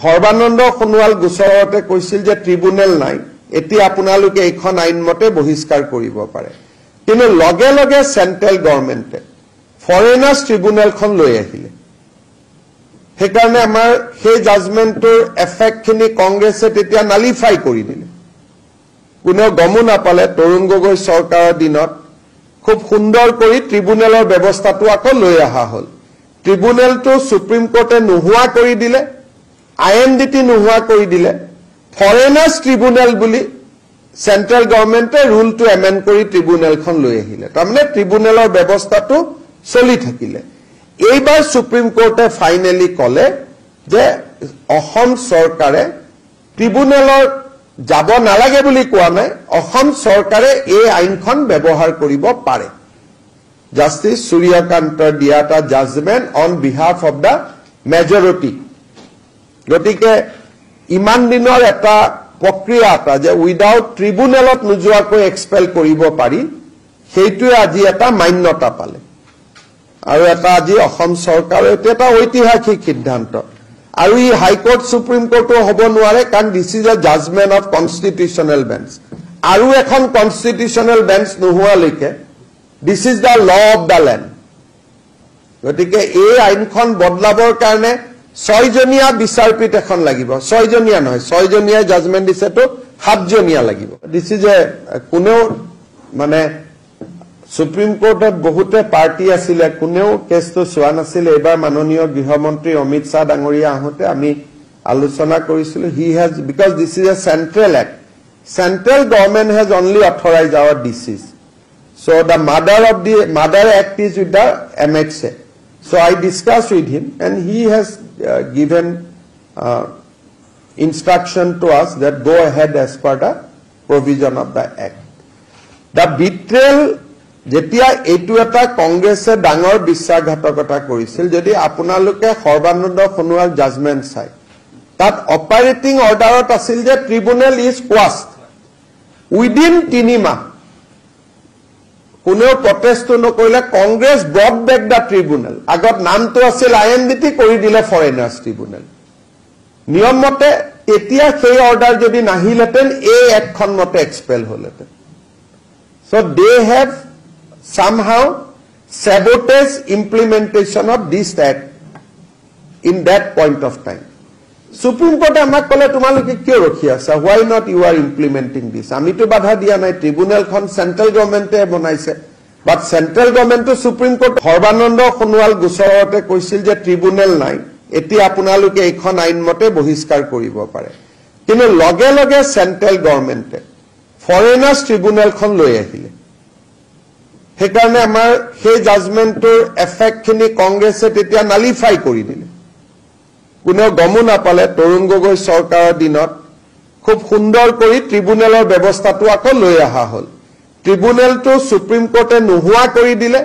সৰ্বানন্দ সোণোৱাল গোচৰতে কৈছিল যে ট্ৰিব্যুনেল নাই, এতিয়া আপোনালোকে এইখন আইন মতে বহিষ্কাৰ কৰিব পাৰে। কিন্তু লগে লগে চেন্ট্ৰেল গভৰ্ণমেণ্টে ফৰেনাৰ্ছ ট্ৰিব্যুনেলখন লৈ আহিলে। সেইকাৰণে আমাৰ সেই জাজমেণ্টৰ এফেক্টখিনি কংগ্ৰেছে তেতিয়া নালিফাই কৰি দিলে। কোনেও গমো নাপালে তৰুণ গগৈ চৰকাৰৰ দিনত খুব সুন্দৰ কৰি ট্ৰিব্যুনেলৰ ব্যৱস্থাটো আকৌ লৈ অহা হ'ল। ট্ৰিব্যুনেলটো সুপ্ৰিম কোৰ্টে নোহোৱা কৰি দিলে, INDT নোহোৱা কৰি দিলে, ফৰেনাৰ্ছ ট্ৰিব্যুনেল বুলি চেন্ট্ৰেল গভৰ্ণমেণ্টে ৰুলটো এমেণ্ড কৰি ট্ৰিব্যুনেলখন লৈ আহিলে। তাৰমানে ট্ৰিব্যুনেলৰ ব্যৱস্থাটো চলি থাকিলে। এইবাৰ সুপ্ৰিম কোৰ্টে ফাইনেলি ক'লে যে অসম চৰকাৰে ট্ৰিব্যুনেলৰ যাব নালাগে বুলি কোৱা নাই, অসম চৰকাৰে এই আইনখন ব্যৱহাৰ কৰিব পাৰে। জাষ্টিছ সূৰ্যকান্তৰ দিয়া এটা judgement on behalf of the majority. গতিকে ইমান দিনৰ এটা প্ৰক্ৰিয়া এটা যে উইদাউট ট্ৰিব্যুনেলত নোযোৱাকৈ এক্সপেল কৰিব পাৰি, সেইটোৱে আজি এটা মান্যতা পালে। আৰু এটা আজি অসম চৰকাৰৰ এইটো এটা ঐতিহাসিক সিদ্ধান্ত। আৰু ই হাইকোৰ্ট সুপ্ৰিম কোৰ্টো হ'ব নোৱাৰে, কাৰণ দিছ is A judgement of constitutional bench. আৰু এখন কনষ্টিটিউচনেল বেঞ্চ নোহোৱালৈকে this is the law of the land. গতিকে এই আইনখন বদলাবৰ কাৰণে 6জনীয়া বিচাৰপীঠ এখন লাগিব। 6জনীয়া নহয়, 6জনীয়া জাজমেণ্ট দিছেতো 7জনীয়া লাগিব। দিছ ইজ এ কোনেও মানে সুপ্ৰিম কোৰ্টত বহুতে পাৰ্টি আছিলে, কোনেও কেছটো চোৱা নাছিলে। এইবাৰ মাননীয় গৃহমন্ত্ৰী অমিত শ্বাহ ডাঙৰীয়া আহোঁতে আমি আলোচনা কৰিছিলোঁ। He has, because this is a central act, central government has only authorise our disease. So the mother act is with the MHA. So I discussed with him and he has given instruction to us that go ahead as per the provision of the act. The betrayal যেতিয়া এইটো এটা কংগ্ৰেছে ডাঙৰ বিশ্বাসঘাতকতা কৰিছিল, যদি আপোনালোকে Sarbananda Sonowal judgement চাই, তাত অপাৰেটিং অৰ্ডাৰত আছিল যে ট্ৰিব্যুনেল ইজ কোৱাষ্ট উইদিন 3 মাহ। কোনেও প্ৰটেষ্টটো নকৰিলে, Congress brought back the tribunal. আগত নামটো আছিল INDT, কৰি দিলে ফৰেনাৰ্ছ ট্ৰিব্যুনেল। নিয়ম মতে এতিয়া সেই অৰ্ডাৰ যদি নাহিলহেঁতেন এই এক্টখন মতে এক্সপেল হলহেঁতেন। So they have somehow sabotaged implementation of this act in that point of time. Supreme Court আমাক ক'লে তোমালোকে কিয় ৰখি আছা, why not you are implementing this? আমিতো বাধা দিয়া নাই, ট্ৰিব্যুনেলখন চেন্ট্ৰেল গভৰ্ণমেণ্টে বনাইছে। বাট চেন্ট্ৰেল গভৰ্ণমেণ্টটো সুপ্ৰিম কোৰ্ট সৰ্বানন্দ সোণোৱাল গোচৰতে কৈছিল যে ট্ৰিব্যুনেল নাই, এতিয়া আপোনালোকে এইখন আইন মতে বহিষ্কাৰ কৰিব পাৰে। কিন্তু লগে লগে চেন্ট্ৰেল গভৰ্ণমেণ্টে ফৰেনাৰ্ছ ট্ৰিব্যুনেলখন লৈ আহিলে। সেইকাৰণে আমাৰ সেই জাজমেণ্টৰ এফেক্টখিনি কংগ্ৰেছে তেতিয়া নালিফাই কৰি দিলে। কোনেও গমো নাপালে তৰুণ গগৈ চৰকাৰৰ দিনত খুব সুন্দৰ কৰি ট্ৰিব্যুনেলৰ ব্যৱস্থাটো আকৌ লৈ অহা হ'ল। ট্ৰিব্যুনেলটো সুপ্ৰিম কোৰ্টে নোহোৱা কৰি দিলে,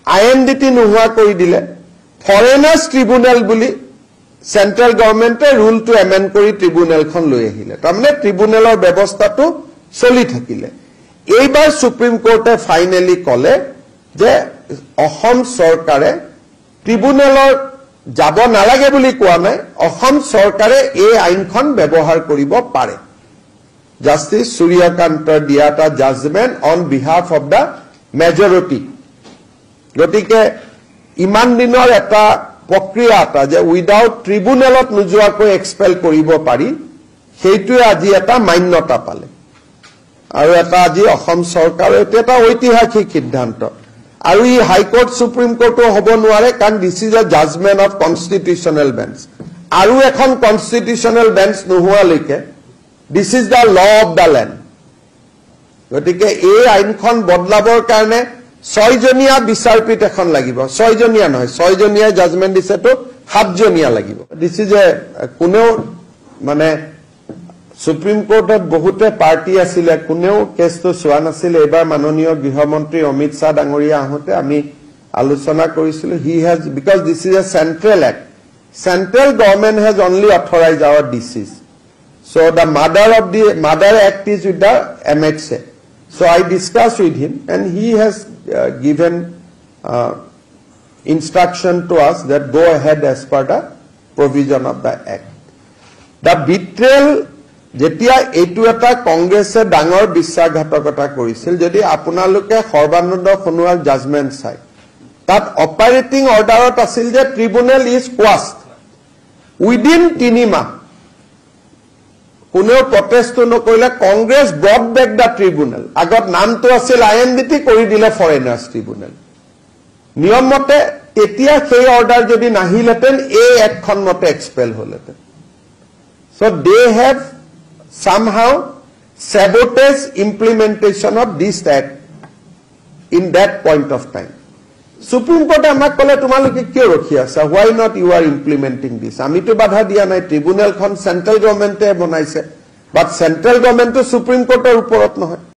INDT নোহোৱা কৰি দিলে, ফৰেনাৰ্ছ ট্ৰিব্যুনেল বুলি চেন্ট্ৰেল গভৰ্ণমেণ্টে ৰুলটো এমেণ্ড কৰি ট্ৰিব্যুনেলখন লৈ আহিলে। তাৰমানে ট্ৰিব্যুনেলৰ ব্যৱস্থাটো চলি থাকিলে। এইবাৰ সুপ্ৰিম কোৰ্টে ফাইনেলি ক'লে যে অসম চৰকাৰে ট্ৰিব্যুনেলৰ যাব নালাগে বুলি কোৱা নাই, অসম চৰকাৰে এই আইনখন ব্যৱহাৰ কৰিব পাৰে। জাষ্টিছ সূৰ্যকান্তৰ দিয়া এটা judgement on behalf of the majority. গতিকে ইমান দিনৰ এটা প্ৰক্ৰিয়া এটা যে উইদাউট ট্ৰিব্যুনেলত নোযোৱাকৈ এক্সপেল কৰিব পাৰি, সেইটোৱে আজি এটা মান্যতা পালে। আৰু এটা আজি অসম চৰকাৰৰ এইটো এটা ঐতিহাসিক সিদ্ধান্ত। আৰু ই হাইকোৰ্ট সুপ্ৰিম কোৰ্টো হ'ব নোৱাৰে, কাৰণ দিছ is A judgement of constitutional bench. আৰু এখন কনষ্টিটিউচনেল বেঞ্চ নোহোৱালৈকে this is the law of the land. গতিকে এই আইনখন বদলাবৰ কাৰণে 6জনীয়া বিচাৰপীঠ এখন লাগিব। 6জনীয়া নহয়, 6জনীয়া জাজমেণ্ট দিছেতো 7জনীয়া লাগিব। দিছ ইজ এ কোনেও মানে সুপ্ৰিম কোৰ্টত বহুতে পাৰ্টি আছিলে, কোনেও কেছটো চোৱা নাছিলে। এইবাৰ মাননীয় গৃহমন্ত্ৰী অমিত শ্বাহ ডাঙৰীয়া আহোঁতে আমি আলোচনা কৰিছিলোঁ। He has, because this is a central act, central government has only authorise our disease. So the mother act is with the MHA. So I discussed with him and he has given instruction to us that go ahead as per the provision of the act. The বিট্ৰেল যেতিয়া এইটো এটা কংগ্ৰেছে ডাঙৰ বিশ্বাসঘাতকতা কৰিছিল যদি আপোনালোকে সৰ্বানন্দ সোণোৱাল জাজমেণ্ট চাই তাত অপাৰেটিং অৰ্ডাৰত আছিল যে ট্ৰিব্যুনেল ইজ কোৱাস্ট উইদিন 3 মাহ কোনেও প্ৰটেষ্টটো নকৰিলে Congress brought back the tribunal আগত নামটো আছিল আইএনডিটি কৰি দিলে ফৰেনাৰ্ছ ট্ৰিব্যুনেল নিয়ম মতে এতিয়া সেই অৰ্ডাৰ যদি নাহিলেতেন এই একখন মতে এক্সপেল হলহেঁতেন so they have somehow sabotaged implementation of this act in that point of time Supreme Court amak kole tumaloke kyo rokhi asa why not you are implementing this ami to badha dia nai tribunal khon central government e banaise but central government to Supreme Court er uporot nohoy